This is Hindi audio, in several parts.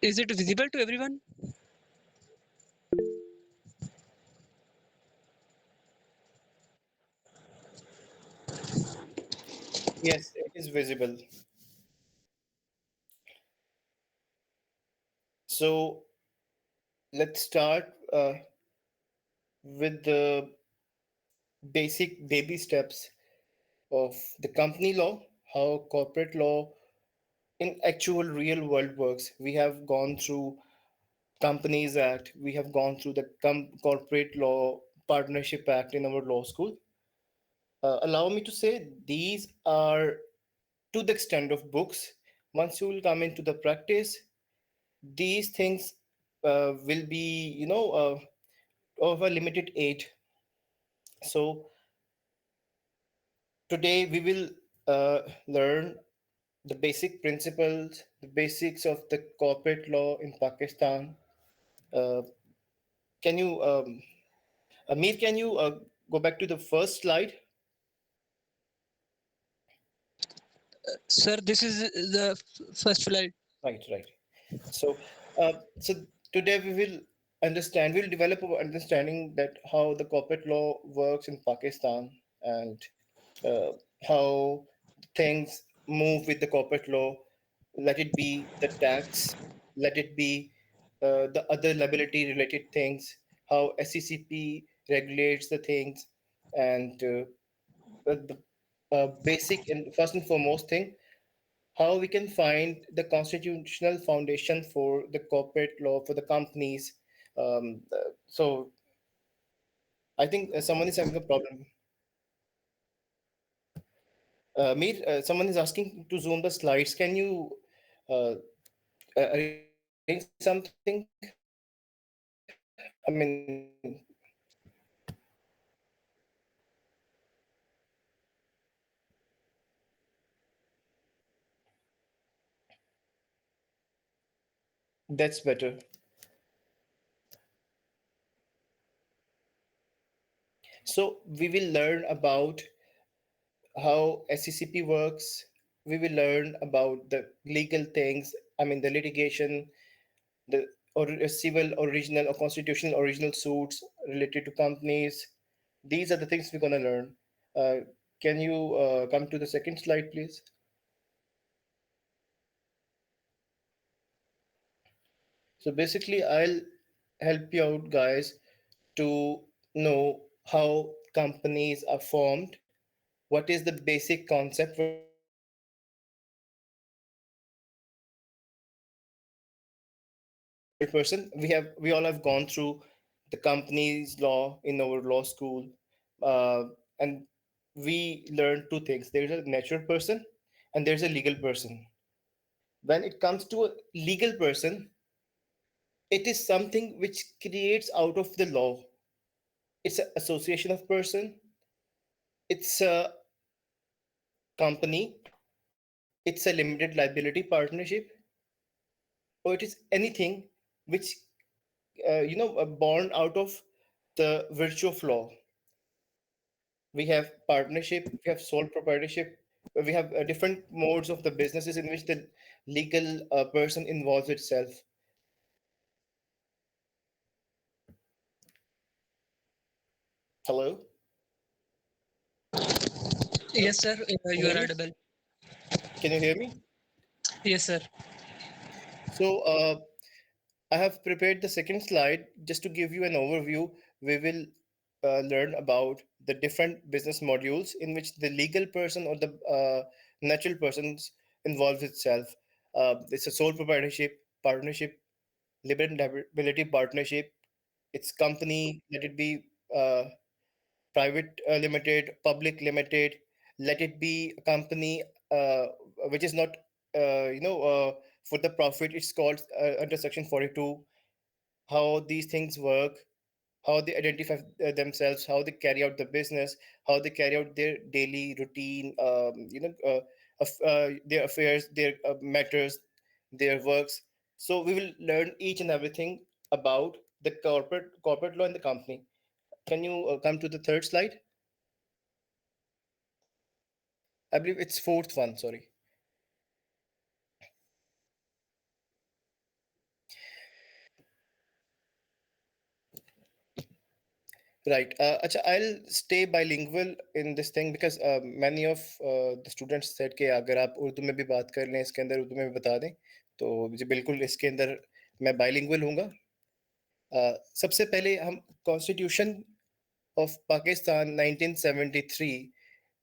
Is it visible to everyone? Yes, it is visible. So let's start with the basic baby steps of the company law, how corporate law in actual real world works. We have gone through Companies Act, we have gone through the Corporate Law Partnership Act in our law school. Allow me to say these are to the extent of books. Once you will come into the practice, these things will be, of a limited age. So today we will learn the basic principles, the basics of the corporate law in Pakistan. Uh, can you, Amir, can you go back to the first slide? Sir, this is the first flight. Right, right. So, so today we will we'll develop our understanding that how the corporate law works in Pakistan and uh, how things move with the corporate law. Let it be the tax, let it be the other liability related things, how SECP regulates the things, and the basic and first and foremost thing, how we can find the constitutional foundation for the corporate law for the companies. So I think someone is having a problem. Meet someone is asking to zoom the slides. Can you uh, arrange something? I mean, that's better. So we will learn about how SCCP works. We will learn about the legal things. I mean, the litigation, the or civil original or constitutional original suits related to companies. These are the things we're gonna learn. Uh, can you come to the second slide, please? So basically, I'll help you out, guys, to know how companies are formed. What is the basic concept? What is the basic idea of a natural person? We all have gone through the company's law in our law school, and we learned two things. There's a natural person, and there's a legal person. When it comes to a legal person, it is something which creates out of the law. It's an association of person. It's a company. It's a limited liability partnership, or it is anything which born out of the virtue of law. We have partnership, we have sole proprietorship, we have different modes of the businesses in which the legal person involves itself. Hello, Yes, sir. can You you are hear me? audible. Can you hear me? Yes, sir. So I have prepared the second slide just to give you an overview. We will learn about the different business modules in which the legal person or the natural persons involves itself. It's a sole proprietorship, partnership, limited liability partnership. It's company, let it be private limited, public limited, let it be a company uh, which is not, for the profit. It's called under Section 42. How these things work, how they identify themselves, how they carry out the business, how they carry out their daily routine, their affairs, their matters, their works. So we will learn each and everything about the corporate law in the company. Can you come to the third slide? I believe it's fourth one. Sorry. Right. Acha, I'll stay bilingual in this thing because many of the students said कि अगर आप उर्दू में भी बात कर लें इसके अंदर उर्दू में भी बता दें तो जी बिल्कुल इसके अंदर मैं bilingual हूँगा. सबसे पहले हम कॉन्स्टिट्यूशन ऑफ पाकिस्तान 1973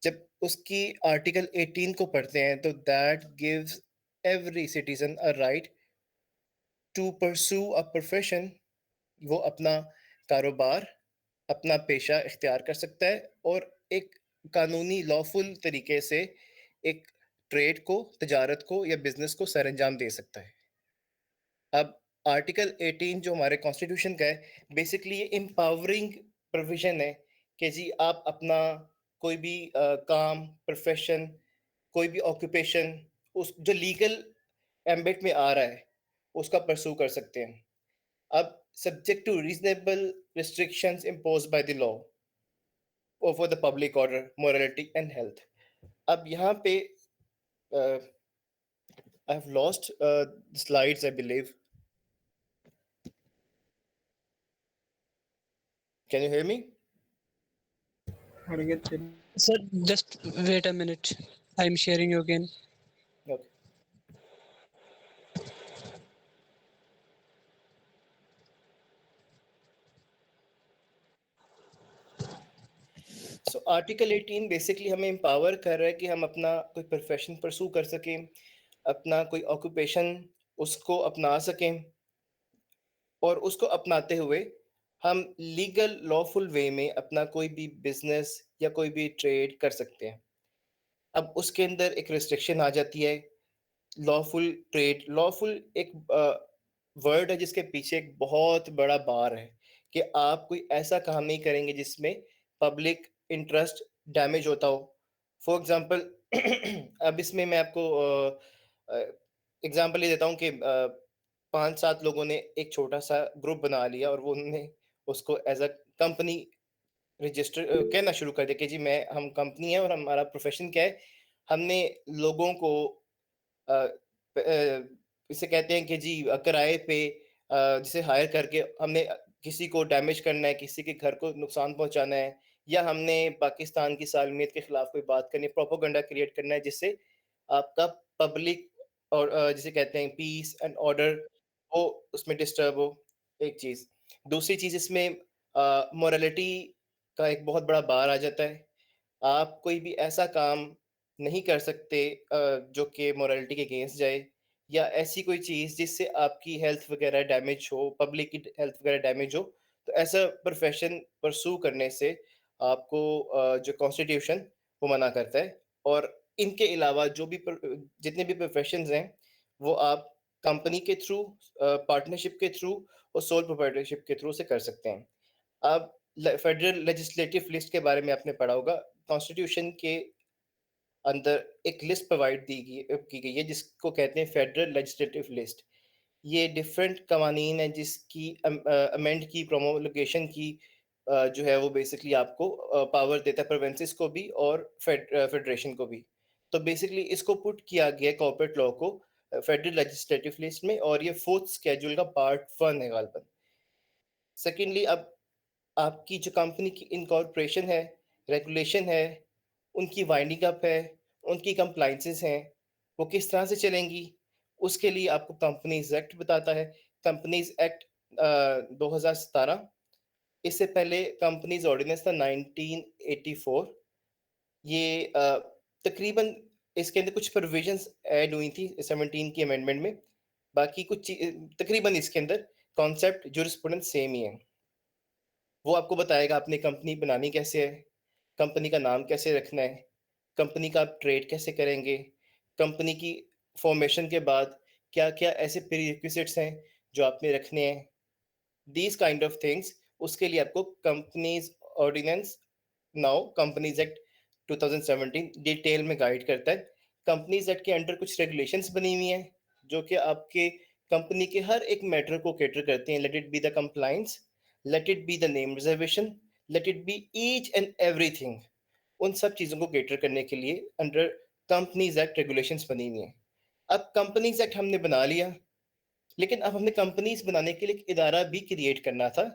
जब उसकी आर्टिकल 18 को पढ़ते हैं तो that gives every citizen a right to pursue a profession. वो अपना कारोबार अपना पेशा इख्तियार कर सकता है और एक कानूनी लॉफुल तरीके से एक ट्रेड को तजारत को या बिजनेस को सर अंजाम दे सकता है. अब आर्टिकल 18 जो हमारे कॉन्स्टिट्यूशन का है बेसिकली ये एम्पावरिंग प्रोविजन है कि जी आप अपना कोई भी काम प्रोफेशन कोई भी ऑक्यूपेशन उस जो लीगल एम्बिट में आ रहा है उसका परसू कर सकते हैं. अब subject to reasonable restrictions imposed by the law over the public order, morality and health. अब यहाँ पे uh, I have lost the slides, I believe. Can you hear me? Sir, just wait a minute. I'm sharing you again. Okay. So Article 18 basically हमें empower कर रहा है कि हम अपना कोई profession pursue कर सकें, अपना कोई occupation उसको अपना सकें और उसको अपनाते हुए हम लीगल लॉफुल वे में अपना कोई भी बिजनेस या कोई भी ट्रेड कर सकते हैं. अब उसके अंदर एक रिस्ट्रिक्शन आ जाती है. लॉफुल ट्रेड लॉफुल एक वर्ड है जिसके पीछे एक बहुत बड़ा बार है कि आप कोई ऐसा काम नहीं करेंगे जिसमें पब्लिक इंटरेस्ट डैमेज होता हो. फॉर एग्जांपल अब इसमें मैं आपको एग्जांपल ये देता हूँ कि 5-7 लोगों ने एक छोटा सा ग्रुप बना लिया और वो उन्होंने उसको एज अ कंपनी रजिस्टर कहना शुरू कर दिया कि जी मैं हम कंपनी है और हमारा प्रोफेशन क्या है. हमने लोगों को अ, इसे कहते हैं कि जी किराए पे जिसे हायर करके हमने किसी को डैमेज करना है, किसी के घर को नुकसान पहुंचाना है या हमने पाकिस्तान की सालमियत के खिलाफ कोई बात करनी है, प्रोपोगंडा क्रिएट करना है जिससे आपका पब्लिक और जिसे कहते हैं पीस एंड ऑर्डर वो उसमें डिस्टर्ब हो. एक चीज. दूसरी चीज इसमें मोरालिटी का एक बहुत बड़ा बार आ जाता है. आप कोई भी ऐसा काम नहीं कर सकते जो कि मोरालिटी के अगेंस्ट जाए या ऐसी कोई चीज़ जिससे आपकी हेल्थ वगैरह डैमेज हो, पब्लिक की हेल्थ वगैरह डैमेज हो. तो ऐसा प्रोफेशन परसू करने से आपको जो कॉन्स्टिट्यूशन वो मना करता है. और इनके अलावा जो भी जितने भी प्रोफेशंस हैं वो आप कंपनी के थ्रू, पार्टनरशिप के थ्रू और सोल प्रोप्राइटरशिप के थ्रू से कर सकते हैं. अब फेडरल लेजिस्लेटिव लिस्ट के बारे में आपने पढ़ा होगा. कॉन्स्टिट्यूशन के अंदर एक लिस्ट प्रोवाइड की गई है जिसको कहते हैं फेडरल लेजिस्लेटिव लिस्ट. ये डिफरेंट कवानीन है जिसकी अमेंड की प्रोमोलगेशन की जो है वो बेसिकली आपको पावर देता है प्रोविंसेस को भी और फेडरेशन को भी. तो बेसिकली इसको पुट किया गया कॉर्पोरेट लॉ को फेडरल लेजिस्लेटिव लिस्ट में और ये फोर्थ स्केड्यूल का पार्ट 1 है गालबन. सेकेंडली अब आपकी जो कंपनी की इनकॉर्पोरेशन है, रेगुलेशन है, उनकी वाइंडिंग अप है, उनकी कंप्लाइंसेस हैं, वो किस तरह से चलेंगी उसके लिए आपको कंपनीज एक्ट बताता है. Companies act 2017. इससे पहले कंपनीज ऑर्डिनेंस था 1984. ये तकरीबन इसके अंदर कुछ प्रोविजंस ऐड हुई थी 17 की अमेंडमेंट में. बाकी कुछ तकरीबन इसके अंदर कॉन्सेप्ट जूरिस्प्रूडेंस सेम ही है. वो आपको बताएगा आपने कंपनी बनानी कैसे है, कंपनी का नाम कैसे रखना है, कंपनी का आप ट्रेड कैसे करेंगे, कंपनी की फॉर्मेशन के बाद क्या क्या ऐसे प्रीरिक्विजिट्स हैं जो आपने रखने हैं, दीज काइंड ऑफ थिंग्स. उसके लिए आपको companies ordinance now companies act 2017 detail में गाइड करता है. कंपनीज एक्ट के अंडर कुछ रेगुलेशंस बनी हुई हैं जो कि आपके कंपनी के हर एक मैटर को कैटर करते हैं. Let it be the compliance, let it be the name reservation, let it be each and everything. उन सब चीज़ों को कैटर करने के लिए अंडर कंपनीज एक्ट रेगुलेशंस बनी हुई हैं. अब कंपनीज एक्ट हमने बना लिया लेकिन अब हमने कंपनीज बनाने के लिए एक इदारा भी क्रिएट करना था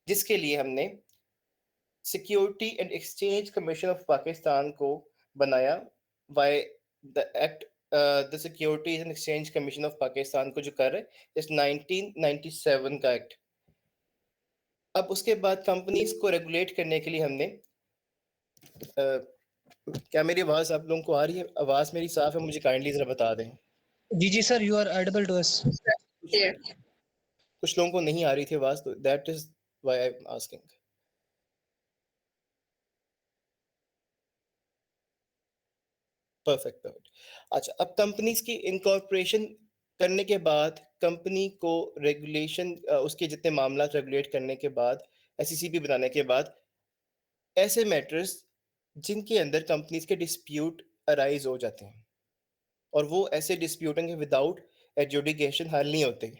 जिसके लिए हमने security and exchange commission of Pakistan को बनाया by the act, the securities and exchange commission of Pakistan को जो कर रहे हैं इस 1997 का एक्ट। अब उसके बाद कंपनीज को रेगुलेट करने के लिए हमने क्या मेरी आवाज़ आप लोगों को आ रही है? आवाज़ मेरी साफ है, मुझे काइंडली ज़रा बता दें। जी जी sir, you are audible to us. कुछ लोगों को नहीं आ रही थी आवाज़, तो that is why I am asking. Perfect perfect. अच्छा, अब कंपनीज की इनकॉर्पोरेशन करने के बाद कंपनी को रेगुलेशन, उसके जितने मामला रेगुलेट करने के बाद, एससीसीपी बनाने के बाद, ऐसे मैटर्स जिनके अंदर कंपनीज के डिस्प्यूट अराइज हो जाते हैं और वो ऐसे डिस्प्यूट हैं विदाउट एडजुडिकेशन हल नहीं होते,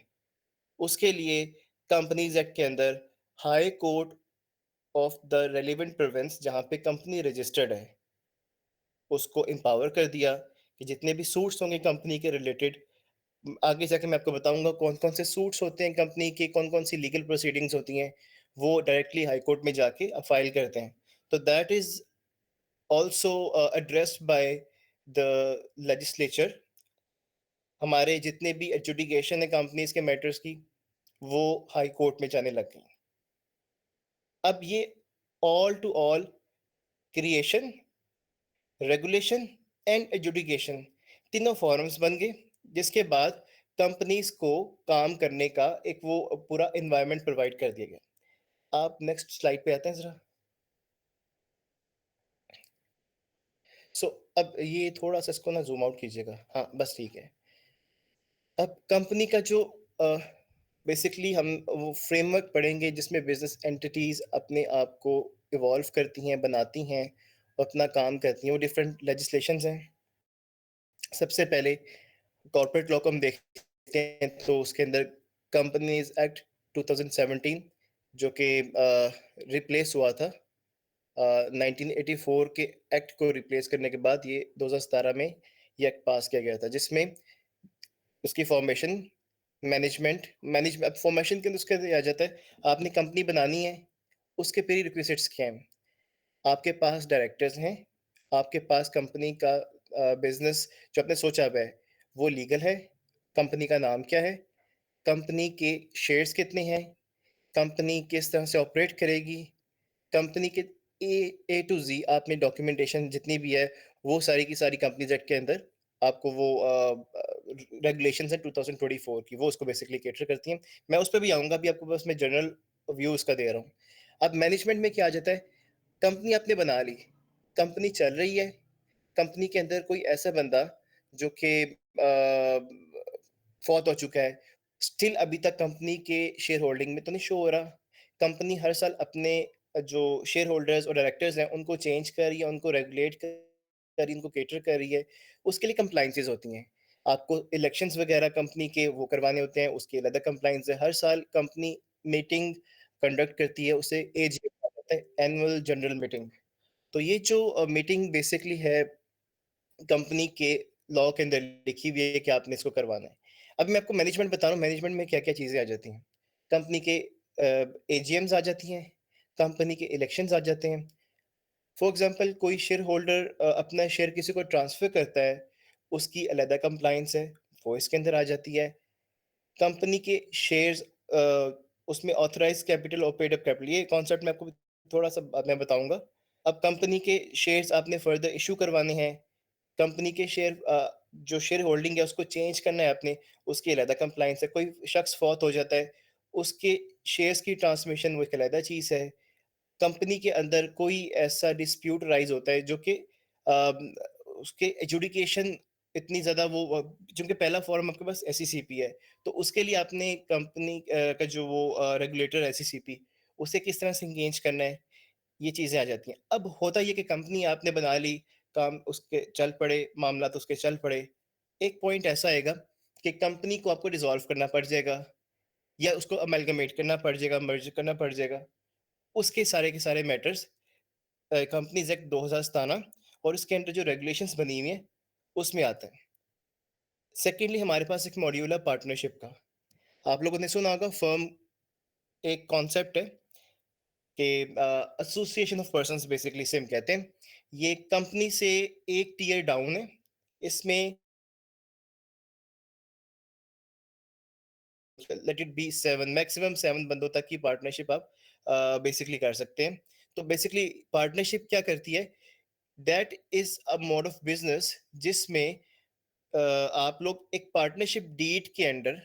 उसके लिए कंपनीज एक्ट के अंदर high court of the relevant province जहाँ पे कंपनी रजिस्टर्ड है उसको एम्पावर कर दिया कि जितने भी सूट्स होंगे कंपनी के रिलेटेड, आगे जाके मैं आपको बताऊंगा कौन कौन से सूट्स होते हैं कंपनी के, कौन कौन सी लीगल प्रोसीडिंग्स होती हैं, वो डायरेक्टली हाई कोर्ट में जाके फाइल करते हैं। तो that is also addressed by the legislature. हमारे जितने भी एडजुडिकेशन है कंपनीज के मैटर्स की वो हाई कोर्ट में जाने लग गई। अब ये all to all creation, regulation and adjudication तीनों फॉर्म्स बन गए, जिसके बाद कंपनीज को काम करने का एक वो पूरा एनवायरनमेंट प्रोवाइड कर दिया गया। आप नेक्स्ट स्लाइड पे आते हैं जरा। सो अब ये थोड़ा सा इसको ना जूम आउट कीजिएगा, हाँ बस ठीक है। अब कंपनी का जो बेसिकली हम वो फ्रेमवर्क पढ़ेंगे जिसमें बिजनेस एंटिटीज अपने आप को इवॉल्व करती हैं, बनाती हैं, अपना काम करती हैं, वो डिफरेंट लेजिस्लेशंस हैं। सबसे पहले कॉर्पोरेट लॉ को हम देखते हैं तो उसके अंदर कंपनीज एक्ट 2017 जो कि रिप्लेस हुआ था 1984 के एक्ट को रिप्लेस करने के बाद ये 2017 में ये एक्ट पास किया गया था, जिसमें उसकी फॉर्मेशन, मैनेजमेंट अब फॉर्मेशन के अंदर उसके अंदर आ जाता है, आपने कंपनी बनानी है, उसके प्री रिक्विजिट्स क्या हैं? आपके पास डायरेक्टर्स हैं, आपके पास कंपनी का बिजनेस जो आपने सोचा हुआ है वो लीगल है, कंपनी का नाम क्या है, कंपनी के शेयर्स कितने हैं, कंपनी किस तरह से ऑपरेट करेगी, कंपनी के ए टू जी आपने डॉक्यूमेंटेशन जितनी भी है वो सारी की सारी कंपनीज एक्ट के अंदर आपको वो रेगुलेशन है 2024 की, वो उसको बेसिकली कैटर करती हैं। मैं उस पर भी आऊँगा, अभी आपको बस मैं जनरल व्यू उसका दे रहा हूँ। अब मैनेजमेंट में क्या आ जाता है, कंपनी आपने बना ली, कंपनी चल रही है, कंपनी के अंदर कोई ऐसा बंदा जो कि फौत हो चुका है, स्टिल अभी तक कंपनी के शेयर होल्डिंग में तो नहीं शो हो रहा। कंपनी हर साल अपने जो शेयर होल्डर्स और डायरेक्टर्स हैं उनको चेंज कर रही है, उनको रेगुलेट कर रही है, उनको केटर कर रही है, उसके लिए कंप्लाइंसेस होती हैं। आपको इलेक्शंस वगैरह कंपनी के वो करवाने होते हैं, उसके अलग कंप्लाइंस है। हर साल कंपनी मीटिंग कंडक्ट करती है, उसे एजीएम कहा जाता है, एनुअल जनरल मीटिंग। तो ये जो मीटिंग बेसिकली है कंपनी के लॉ के अंदर लिखी हुई है कि आपने इसको करवाना है। अब मैं आपको मैनेजमेंट बता रहा हूँ, मैनेजमेंट में क्या-क्या चीज़ें आ जाती हैं। कंपनी के एजीएम्स आ जाती हैं, कंपनी के इलेक्शंस आ जाते हैं। फॉर एग्ज़ाम्पल कोई शेयर होल्डर अपना शेयर किसी को ट्रांसफ़र करता है, उसकी अलग कंप्लायंस है, वो इसके अंदर आ जाती है। कंपनी के शेयर्स उसमें ऑथराइज्ड कैपिटल और पेड अप कैपिटल, ये कॉन्सेप्ट मैं आपको थोड़ा-सा बाद में बताऊँगा। अब कंपनी के शेयर्स आपने फर्दर इश्यू करवाने हैं, कंपनी के शेयर जो शेयर होल्डिंग है उसको चेंज करना है आपने, उसकी अलग कंप्लायंस है। कोई शख्स फौत हो जाता है, उसके शेयर्स की ट्रांसमिशन वो एक अलग चीज़ है। कंपनी के अंदर कोई ऐसा डिस्प्यूट राइज़ होता है जो कि अम, उसके एजुडिकेशन इतनी ज़्यादा चूँकि पहला फॉर्म आपके पास एससीसीपी है, तो उसके लिए आपने कंपनी का जो वो रेगुलेटर एससीसीपी, उसे किस तरह से एंगेज करना है, ये चीज़ें आ जाती हैं। अब होता ये है कि कंपनी आपने बना ली, काम उसके चल पड़े, मामला तो उसके चल पड़े। एक पॉइंट ऐसा आएगा कि कंपनी को आपको डिसॉल्व करना पड़ जाएगा या उसको अमैल्गमेट करना पड़ जाएगा, मर्ज करना पड़ जाएगा। उसके सारे के सारे मैटर्स कंपनीज़ एक्ट 2017 और इसके अंडर जो रेगुलेशंस बनी हुई हैं, उसमें आता है। सेकेंडली हमारे पास एक मॉड्यूलर पार्टनरशिप का, आप लोगों ने सुना होगा फर्म, एक कॉन्सेप्ट है कि एसोसिएशन ऑफ पर्संस बेसिकली से हम कहते हैं, ये कंपनी से एक टियर डाउन है। इसमें लेट इट बी 7, मैक्सिमम 7 बंदों तक की पार्टनरशिप आप बेसिकली कर सकते हैं। तो बेसिकली पार्टनरशिप क्या करती है, that is a mode of business जिसमें आप लोग एक पार्टनरशिप डीड के अंडर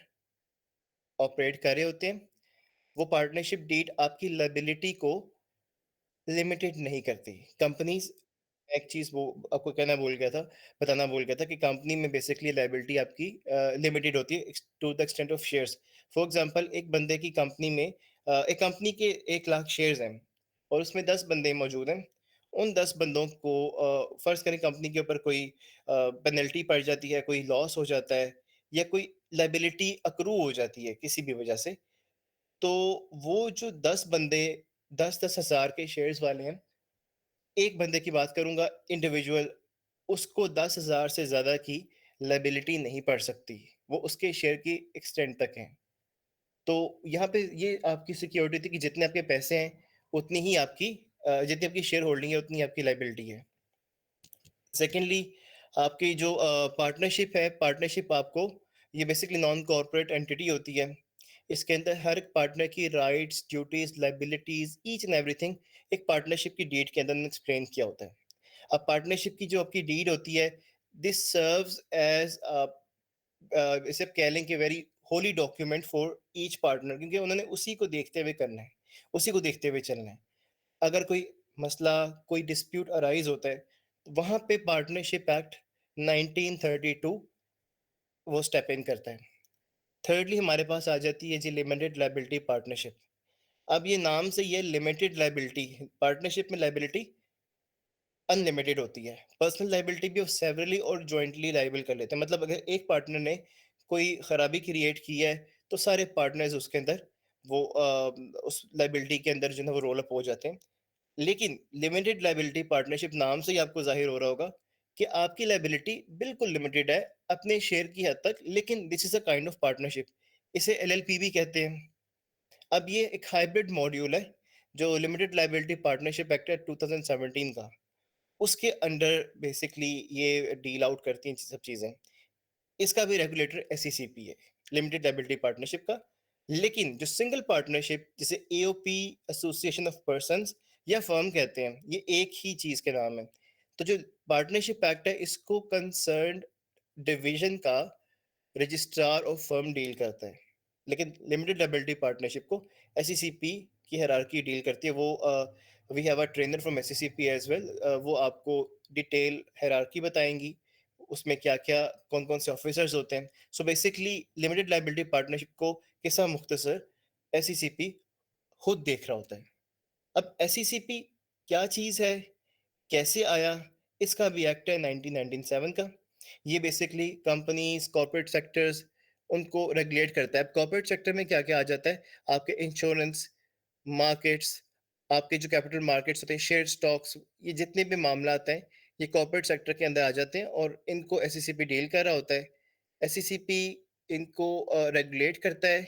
ऑपरेट कर रहे होते हैं। वो पार्टनरशिप डीड आपकी लायबिलिटी को लिमिटेड नहीं करती। कंपनीज, एक चीज वो आपको कहना भूल गया था, बताना भूल गया था कि कंपनी में बेसिकली लायबिलिटी आपकी लिमिटेड होती है to the extent of shares. For example, एक बंदे की कंपनी में एक कंपनी के 1 लाख शेयर्स हैं और उसमें 10 बंदे मौजूद हैं। उन 10 बंदों को फर्ज करें कंपनी के ऊपर कोई पेनल्टी पड़ जाती है, कोई लॉस हो जाता है, या कोई लायबिलिटी अक्रू हो जाती है किसी भी वजह से, तो वो जो 10 बंदे 10-10 हज़ार के शेयर्स वाले हैं, एक बंदे की बात करूंगा इंडिविजुअल, उसको 10 हज़ार से ज्यादा की लायबिलिटी नहीं पड़ सकती। वो उसके शेयर की एक्सटेंट तक है। तो यहाँ पे ये आपकी सिक्योरिटी थी कि जितने आपके पैसे हैं उतनी ही आपकी जितनी आपकी शेयर होल्डिंग है उतनी आपकी लायबिलिटी है। सेकेंडली, आपकी जो पार्टनरशिप है, पार्टनरशिप आपको, ये बेसिकली नॉन कॉर्पोरेट एंटिटी होती है। इसके अंदर हर एक पार्टनर की rights, duties, liabilities, each and everything एक पार्टनरशिप की डीड के अंदर एक्सप्लेन किया होता है। अब पार्टनरशिप की जो आपकी डीड होती है, दिस सर्व्स एज इसे आप कह लें कि very Holi document for each partner, क्योंकि उन्होंने उसी को देखते हुए करना है, उसी को देखते हुए चलना है। अगर कोई मसला, कोई डिस्प्यूट अराइज होता है, तो वहां पे पार्टनरशिप एक्ट 1932 वो स्टेप इन करता है। थर्डली हमारे पास आ जाती है जी लिमिटेड लाइबिलिटी पार्टनरशिप। अब ये नाम से ये लिमिटेड लाइबिलिटी, पार्टनरशिप में लाइबिलिटी अनलिमिटेड होती है। पर्सनल लाइबिलिटी भी सेवरली और जॉइंटली लाइबल कर लेते हैं। मतलब अगर एक पार्टनर ने कोई खराबी क्रिएट की है, तो सारे पार्टनर्स उसके अंदर वो उस लाइबिलिटी के अंदर जो है वो रोल अप हो जाते हैं। लेकिन लिमिटेड लाइबिलिटी पार्टनरशिप नाम से ही आपको जाहिर हो रहा होगा कि आपकी लाइबिलिटी बिल्कुल लिमिटेड है अपने शेयर की हद तक, लेकिन this is a kind of partnership. इसे एलएलपी भी कहते हैं। अब ये एक हाइब्रिड मॉड्यूल है जो लिमिटेड लाइबिलिटी पार्टनरशिप एक्ट है 2017 का, उसके अंडर बेसिकली ये डील आउट करती हैं सब चीज़ें। इसका भी रेगुलेटर एसईसीपी है, लिमिटेड लायबिलिटी पार्टनरशिप का। लेकिन जो सिंगल पार्टनरशिप, जिसे एओपी, एसोसिएशन ऑफ पर्संस या फर्म कहते हैं, ये एक ही चीज के नाम है। तो जो पार्टनरशिप एक्ट है, इसको कंसर्न डिवीजन का रजिस्ट्रार ऑफ फर्म डील करता है। लेकिन लिमिटेड लायबिलिटी पार्टनरशिप को एसईसीपी की हायरार्की डील करती है। वो we have a trainer from SECP as well, वो आपको डिटेल हायरार्की बताएंगी, उसमें क्या क्या कौन कौन से ऑफिसर्स होते हैं। So basically limited liability partnership को किसा मुख्तसर एसईसीपी खुद देख रहा होता है। अब एसईसीपी क्या चीज़ है, कैसे आया, इसका भी एक्ट है 1997 का। ये बेसिकली कंपनीज, कॉर्पोरेट सेक्टर्स, उनको रेगुलेट करता है। अब कॉर्पोरेट सेक्टर में क्या क्या आ जाता है, आपके इंश्योरेंस मार्केट्स, आपके जो कैपिटल मार्केट्स होते हैं, शेयर स्टॉक्स, ये जितने भी मामला आते हैं, ये कॉर्पोरेट सेक्टर के अंदर आ जाते हैं और इनको एसईसीपी डील कर रहा होता है। एसईसीपी इनको रेगुलेट करता है,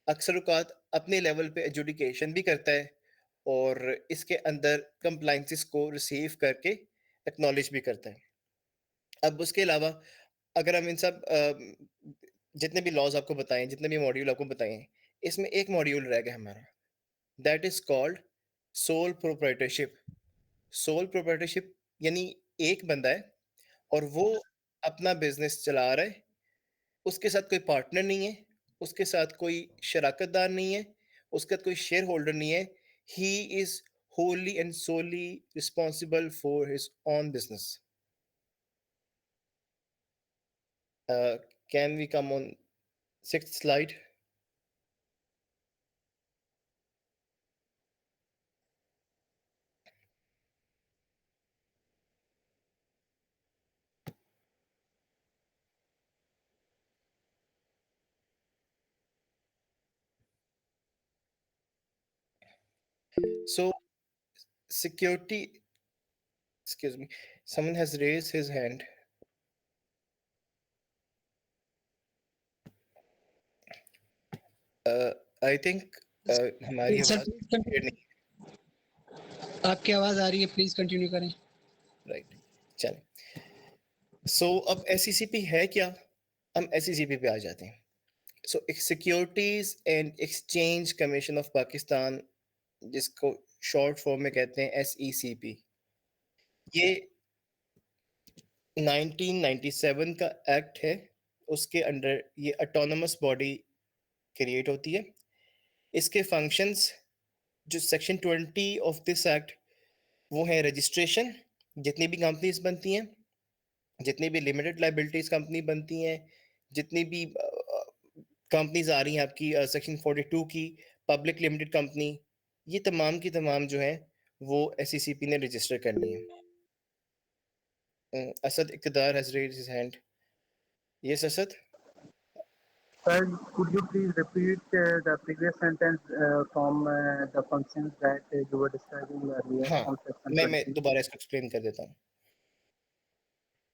अक्सर औकात अपने लेवल पे एजुडिकेशन भी करता है, और इसके अंदर कंप्लाइंसेस को रिसीव करके एक्नॉलेज भी करता है। अब उसके अलावा अगर हम इन सब जितने भी लॉज आपको बताएं, जितने भी मॉड्यूल आपको बताएं, इसमें एक मॉड्यूल रह गया हमारा, that is called sole proprietorship. Sole proprietorship यानी एक बंदा है और वो अपना बिजनेस चला रहा है, उसके साथ कोई पार्टनर नहीं है, उसके साथ कोई शराकतदार नहीं है, उसके साथ कोई शेयर होल्डर नहीं है। He is wholly and solely responsible for his own business. Uh, can we come on sixth slide? So security, excuse me, someone has raised his hand. I think हमारी Sir, आवाज please clear continue. नहीं। आपकी आवाज आ रही है, प्लीज कंटिन्यू करें। राइट, चलें। सो अब एसईसीपी है क्या? हम एसईसीपी पे आ जाते हैं। So securities and exchange commission of Pakistan, जिसको शॉर्ट फॉर्म में कहते हैं एसईसीपी, ये 1997 का एक्ट है। उसके अंडर ये ऑटोनमस बॉडी क्रिएट होती है। इसके फंक्शंस, जो सेक्शन 20 ऑफ दिस एक्ट, वो है रजिस्ट्रेशन। जितनी भी कंपनीज बनती हैं, जितनी भी लिमिटेड लाइबिलिटीज कंपनी बनती हैं, जितनी भी कंपनीज आ रही हैं आपकी सेक्शन 42 की पब्लिक लिमिटेड कंपनी, ये तमाम की तमाम जो है वो एसईसीपी ने रजिस्टर करनी है। Asad Iqdar has raised his hand. Yes Asad. Sir, could you please repeat the previous sentence from the functions that you were describing earlier हाँ, on section मैं 20? दोबारा इसको एक्सप्लेन कर देता हूँ।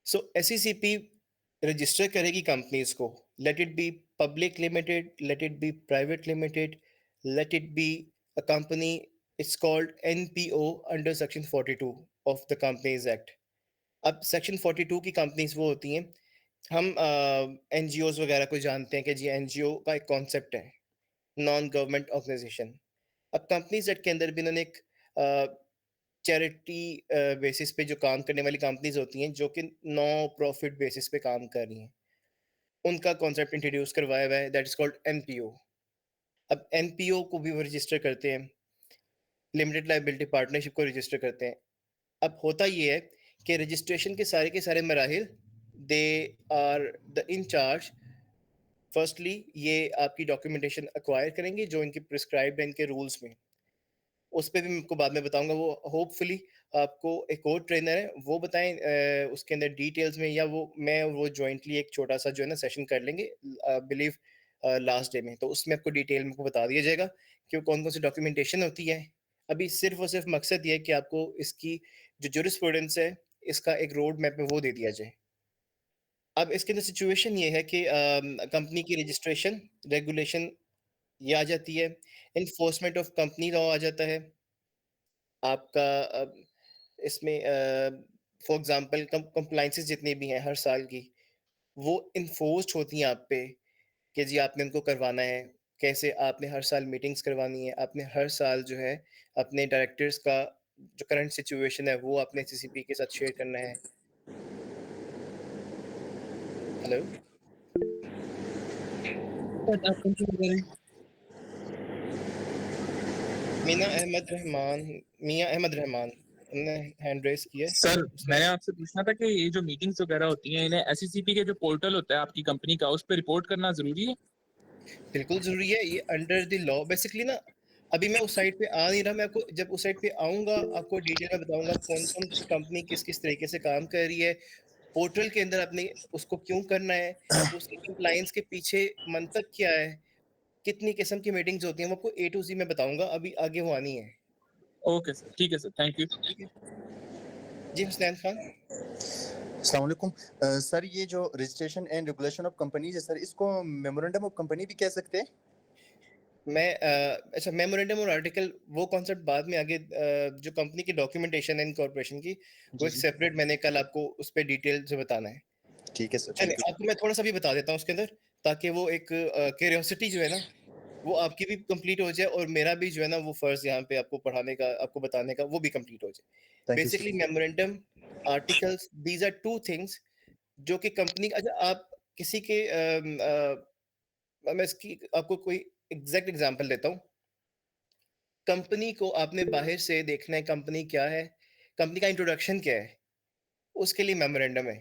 सो एसईसीपी रजिस्टर करेगी कंपनीज को, let it be public limited, let it be private limited, let it be a company, it's called NPO under section 42 of the companies act. अब सेक्शन 42 की कंपनीज वो होती हैं, हम एनजीओज वगैरह को जानते हैं कि जी एनजीओ का एक कॉन्सेप्ट है, नॉन गवर्नमेंट ऑर्गेनाइजेशन। अब कंपनीज एक्ट के अंदर भी इन्होंने एक चैरिटी बेसिस पे जो काम करने वाली कंपनीज होती हैं, जो कि नो प्रॉफिट बेसिस पे काम कर रही हैं, उनका कॉन्सेप्ट इंट्रोड्यूस करवाया हुआ है, दैट इज कॉल्ड एनपीओ। अब एनपीओ को भी वो रजिस्टर करते हैं, लिमिटेड लाइबिलिटी पार्टनरशिप को रजिस्टर करते हैं। अब होता ये है कि रजिस्ट्रेशन के सारे मराहिल, they are the incharge. Firstly ये आपकी डॉक्यूमेंटेशन एक्वायर करेंगे जो इनके प्रिस्क्राइब्ड है इनके रूल्स में। उस पे भी मैं आपको बाद में बताऊंगा। वो होपफुली आपको एक और ट्रेनर है वो बताएं उसके अंदर डिटेल्स में, या वो मैं और वो जॉइंटली एक छोटा सा जो है ना सेशन कर लेंगे, बिलीव लास्ट डे में, तो उसमें आपको डिटेल में आपको बता दिया जाएगा कि कौन कौन सी डॉक्यूमेंटेशन होती है। अभी सिर्फ और सिर्फ मकसद ये है कि आपको इसकी जो जुरिस्प्रूडेंस है, इसका एक रोड मैप में वो दे दिया जाए। अब इसके अंदर सिचुएशन ये है कि कंपनी की रजिस्ट्रेशन रेगुलेशन ये आ जाती है, इन्फोर्समेंट ऑफ कंपनी लॉ आ जाता है आपका। इसमें फॉर एग्जांपल कंप्लाइंसेस जितनी भी हैं हर साल की, वो इन्फोर्स्ड होती हैं आप पे कि जी आपने उनको करवाना है। कैसे आपने हर साल मीटिंग्स करवानी है, आपने हर साल जो है अपने डायरेक्टर्स का जो करंट सिचुएशन है वो अपने सीसीपी के साथ शेयर करना है। हेलो सर आप कंटिन्यू करें। मीना अहमद रहमान, मियां अहमद रहमान, उन्होंने हैंड रेस किया है। सर उसने मैंने आपसे पूछना था कि ये जो मीटिंग्स वगैरह होती हैं इन्हें एसईसीपी के जो पोर्टल होता है आपकी कंपनी का, उस पर रिपोर्ट करना जरूरी है? बिल्कुल जरूरी है, ये अंडर द लॉ बेसिकली ना। अभी मैं उस साइड पे आ नहीं रहा, मैं आपको जब उस साइड पे आऊंगा आपको डिटेल में बताऊंगा कौन कौन सी कंपनी किस किस तरीके से काम कर रही है, पोर्टल के अंदर आपने उसको क्यों करना है, उसकी कंप्लायंस के पीछे मंतक क्या है, कितनी किस्म की मीटिंग्स होती हैं, वो आपको ए टू जी में बताऊंगा। अभी आगे वो आनी है। ओके सर, ठीक है सर, थैंक यू। ठीक है जी, हुसनैन खान। अस्सलाम वालेकुम सर, ये जो registration and regulation of companies है सर, इसको मेमोरेंडम ऑफ कंपनी भी कह सकते हैं? मैं अच्छा, मेमोरेंडम और आर्टिकल वो कॉन्सेप्ट बाद में आगे, जो कंपनी की डॉक्यूमेंटेशन है इनकॉर्पोरेशन की, वो एक जी। सेपरेट मैंने कल आपको उस पर डिटेल से बताना है। ठीक है सर, चलिए थैंक यू। आपको मैं थोड़ा सा भी बता देता हूँ उसके अंदर, ताकि वो एक क्यूरियोसिटी जो है ना वो आपकी भी कंप्लीट हो जाए, और मेरा भी जो है ना वो फर्ज यहाँ पे आपको पढ़ाने का, आपको बताने का, वो भी कंप्लीट हो जाए। Thank you basically memorandum, articles, these are two things जो कि कंपनी, अच्छा आप किसी के मैं इसकी आपको कोई एग्जैक्ट एग्जांपल देता हूँ। कंपनी को आपने बाहर से देखना है कंपनी क्या है, कंपनी का इंट्रोडक्शन क्या है, उसके लिए मेमोरेंडम है,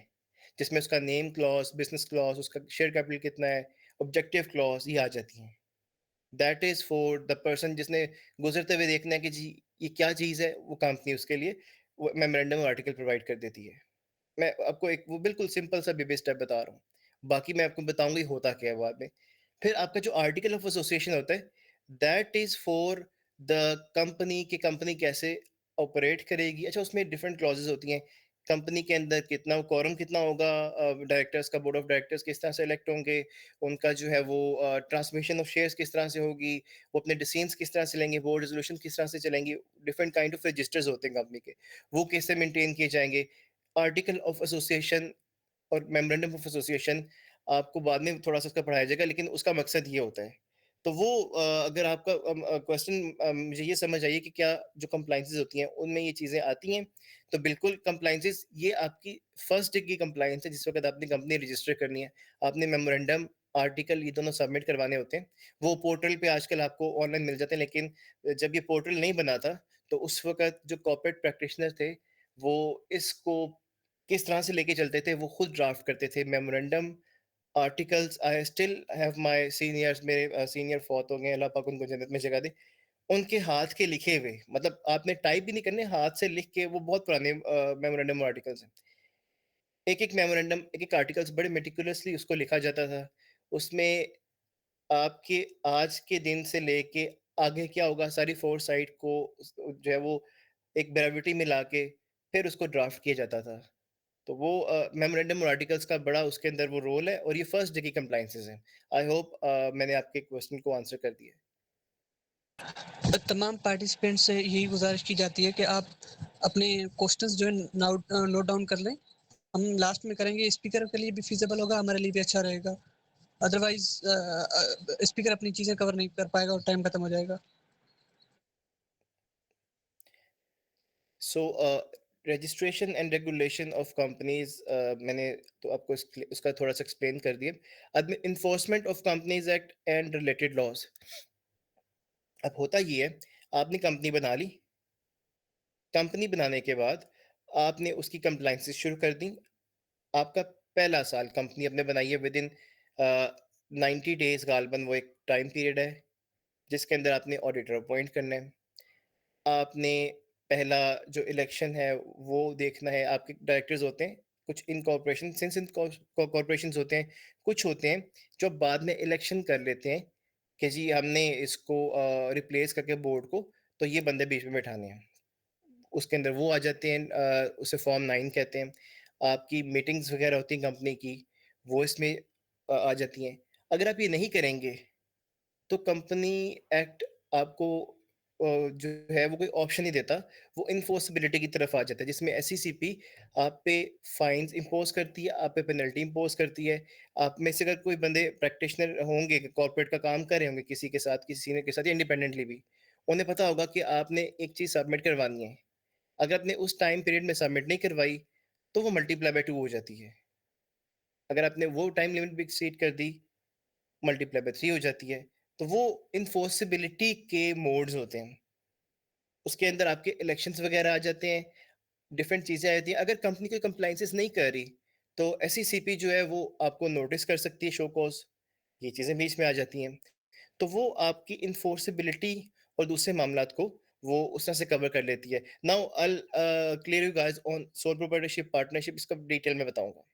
जिसमें उसका नेम क्लॉज, बिजनेस क्लॉज, उसका शेयर कैपिटल कितना है, ऑब्जेक्टिव क्लॉज, ये आ जाती हैं। That is for the person जिसने गुजरते हुए देखना है कि जी ये क्या चीज़ है, वो कंपनी उसके लिए वो मेमोरेंडम आर्टिकल प्रोवाइड कर देती है। मैं आपको एक वो बिल्कुल सिंपल सा बेबी स्टेप बता रहा हूँ, बाकी मैं आपको बताऊंगा ये होता क्या है बाद में। फिर आपका जो आर्टिकल ऑफ एसोसिएशन होता है, that is for the company, की कंपनी कैसे ऑपरेट करेगी। अच्छा, उसमें डिफरेंट क्लॉजेज होती हैं कंपनी के अंदर कितना quorum कितना होगा, डायरेक्टर्स का, बोर्ड ऑफ डायरेक्टर्स किस तरह से इलेक्ट होंगे, उनका जो है वो ट्रांसमिशन ऑफ शेयर्स किस तरह से होगी, वो अपने डिसीजंस किस तरह से लेंगे, बोर्ड रेजोल्यूशन किस तरह से चलेंगी, डिफरेंट काइंड ऑफ रजिस्टर्स होते हैं कंपनी के, वो कैसे मेंटेन किए जाएंगे, आर्टिकल ऑफ एसोसिएशन और मेमोरेंडम ऑफ एसोसिएशन आपको बाद में थोड़ा सा उसका पढ़ाया जाएगा, लेकिन उसका मकसद ये होता है। तो वो अगर आपका क्वेश्चन मुझे ये समझ आइए कि क्या जो कंप्लाइंसेस होती हैं उनमें ये चीज़ें आती हैं, तो बिल्कुल कंप्लाइंसेस ये आपकी फर्स्ट डे की कंप्लाइंस है, जिस वक्त आपने कंपनी रजिस्टर करनी है, आपने मेमोरेंडम आर्टिकल ये दोनों सबमिट करवाने होते हैं। वो पोर्टल पे आजकल आपको ऑनलाइन मिल जाते हैं, लेकिन जब ये पोर्टल नहीं बना था तो उस वक्त जो कॉर्पोरेट प्रैक्टिशनर थे वो इसको किस तरह से लेके चलते थे, वो खुद ड्राफ्ट करते थे memorandum articles. I still have my seniors, मेरे सीनियर फौत हो गए, अल्लाह पाक उनको जन्नत में जगह दे, उनके हाथ के लिखे हुए, मतलब आपने टाइप भी नहीं करने, हाथ से लिख के, वो बहुत पुराने मेमोरेंडम आर्टिकल्स हैं। एक एक मेमोरेंडम, एक एक आर्टिकल्स बड़े मेटिकुलसली उसको लिखा जाता था। उसमें आपके आज के दिन से लेके आगे क्या होगा, सारी फोर साइड को जो है वो एक ब्रेविटी में लाके फिर उसको ड्राफ्ट किया जाता था। तो वो मेमोरेंडम और आर्टिकल्स का बड़ा उसके अंदर वो रोल है, और ये फर्स्ट डे की कंप्लाइंसेस हैं। आई होप मैंने आपके क्वेश्चन को आंसर कर दिया। तमाम पार्टिसिपेंट से यही गुजारिश की जाती है कि आप अपने क्वेश्चंस जो है नोट डाउन कर लें। हम लास्ट में करेंगे, स्पीकर के लिए भी फिजिबल होगा, हमारे लिए भी अच्छा रहेगा। अदरवाइज स्पीकर अपनी चीज़ें कवर नहीं कर पाएगा और टाइम खत्म हो जाएगा। सो registration and regulation of companies, मैंने तो आपको उसका थोड़ा सा एक्सप्लेन कर दिया। अब enforcement of companies act and related laws. अब होता ये है, आपने कंपनी बना ली, कंपनी बनाने के बाद आपने उसकी कंप्लाइंसेस शुरू कर दी। आपका पहला साल कंपनी आपने बनाई है, विद इन 90 डेज गालबन वो एक टाइम पीरियड है जिसके अंदर आपने ऑडिटर अपॉइंट करना है। आपने पहला जो इलेक्शन है वो देखना है। आपके डायरेक्टर्स होते हैं कुछ इन कॉर्पोरेशन, सिंस इन कॉर्पोरेशन होते हैं, कुछ होते हैं जो बाद में इलेक्शन कर लेते हैं कि जी हमने इसको रिप्लेस करके बोर्ड को, तो ये बंदे बीच में बैठाने हैं। उसके अंदर वो आ जाते हैं, उसे फॉर्म 9 कहते हैं। आपकी मीटिंग्स वगैरह होती हैं कंपनी की, वो इसमें आ जाती हैं। अगर आप ये नहीं करेंगे तो कंपनी एक्ट आपको जो है वो कोई ऑप्शन नहीं देता, वो इन्फोर्सिबिलिटी की तरफ आ जाता है, जिसमें एससीसीपी आप पे फाइन्स इंपोज करती है, आप पे पेनल्टी इंपोज करती है। आप में से अगर कोई बंदे प्रैक्टिशनर होंगे, कॉर्पोरेट का काम कर रहे होंगे किसी के साथ, किसी सीनियर के साथ, या इंडिपेंडेंटली भी, उन्हें पता होगा कि आपने एक चीज़ सबमिट करवानी है। अगर आपने उस टाइम पीरियड में सबमिट नहीं करवाई तो वो मल्टीप्लाई बाय 2 हो जाती है। अगर आपने वो टाइम लिमिट भी एक्सीड कर दी, मल्टीप्लाई बाय 3 हो जाती है। तो वो इन्फोर्सिबिलिटी के मोड्स होते हैं। उसके अंदर आपके इलेक्शंस वगैरह आ जाते हैं, डिफरेंट चीज़ें आ जाती हैं। अगर कंपनी कोई कंप्लायंसेस नहीं कर रही, तो एससीसीपी जो है वो आपको नोटिस कर सकती है, शो कॉज, ये चीज़ें बीच में आ जाती हैं। तो वो आपकी इन्फोर्सिबिलिटी और दूसरे मामलात को वो उस तरह से कवर कर लेती है। Now I clear you guys on sole proprietorship partnership, इसका डिटेल में बताऊंगा।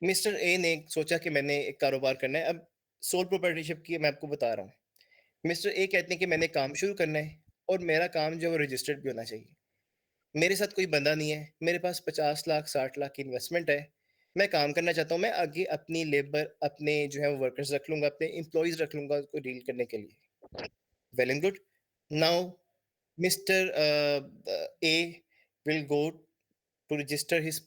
मिस्टर ए ने सोचा कि मैंने एक कारोबार करना है। अब सोल प्रोप्राइटरशिप की मैं आपको बता रहा हूँ। मिस्टर ए कहते हैं कि मैंने काम शुरू करना है और मेरा काम जो है वो रजिस्टर्ड भी होना चाहिए। मेरे साथ कोई बंदा नहीं है, मेरे पास 50 लाख 60 लाख की इन्वेस्टमेंट है। मैं काम करना चाहता हूँ, मैं आगे अपनी लेबर, अपने जो है वर्कर्स रख लूंगा, अपने एम्प्लॉयज रख लूंगा उसको डील करने के लिए। Well and good. Now mister A will go to register his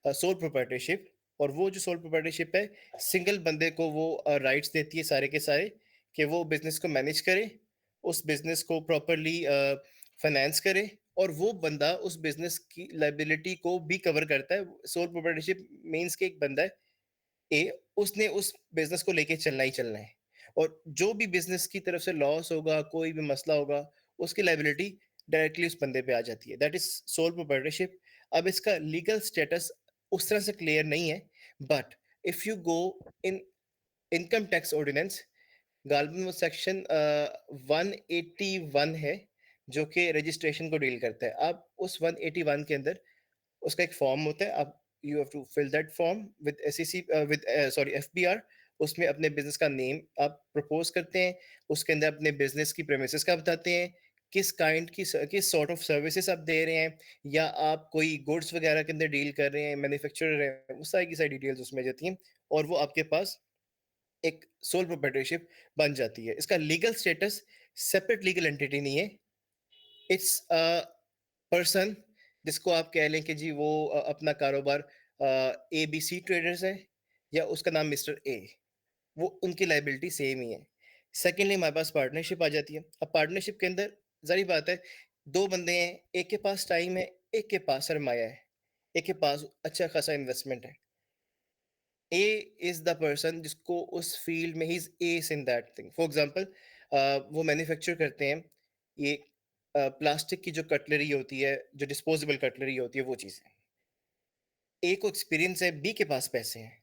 sole proprietorship, और वो जो सोल प्रोप्राइटरशिप है, सिंगल बंदे को वो राइट्स देती है सारे के सारे, कि वो बिजनेस को मैनेज करे, उस बिजनेस को प्रॉपरली फाइनेंस करे, और वो बंदा उस बिजनेस की लाइबिलिटी को भी कवर करता है। सोल प्रोप्राइटरशिप मींस कि एक बंदा है ए, उसने उस बिजनेस को लेके चलना ही चलना है, और जो भी बिजनेस की तरफ से लॉस होगा, कोई भी मसला होगा, उसकी लाइबिलिटी डायरेक्टली उस बंदे पे आ जाती है। That is sole proprietorship. अब इसका लीगल स्टेटस उस तरह से क्लियर नहीं है, but if you go in income tax ordinance, गालबन वो सेक्शन 181 है जो कि रजिस्ट्रेशन को डील करता है। अब उस 181 के अंदर उसका एक फॉर्म होता है। आप you have to fill that form with SEC, with sorry FBR. उसमें अपने बिजनेस का नेम आप प्रपोज करते हैं, उसके अंदर अपने बिजनेस की प्रेमिसेस का बताते हैं किस काइंड की किस सॉर्ट ऑफ सर्विसेज आप दे रहे हैं, या आप कोई गुड्स वगैरह के अंदर डील कर रहे हैं, मैन्युफैक्चरर है, वो सारी की सारी डिटेल्स उसमें जाती हैं और वो आपके पास एक सोल प्रोप्राइटरशिप बन जाती है। इसका legal status separate legal entity नहीं है, इट्स अ पर्सन जिसको आप कह लें कि जी वो अपना कारोबार ABC ट्रेडर्स है या उसका नाम मिस्टर ए, वो उनकी लाइबिलिटी सेम ही है। सेकेंडली हमारे पास पार्टनरशिप आ जाती है। अब पार्टनरशिप के अंदर ज़ाहिर बात है, 2 बंदे हैं, एक के पास टाइम है, एक के पास सरमाया है, एक के पास अच्छा खासा इन्वेस्टमेंट है। ए इज़ द पर्सन जिसको उस फील्ड में he is S in that thing. For example वो मैन्युफैक्चर करते हैं ये प्लास्टिक की जो कटलरी होती है, जो डिस्पोजेबल कटलरी होती है, वो चीज़ें। ए को एक्सपीरियंस है, बी के पास पैसे हैं।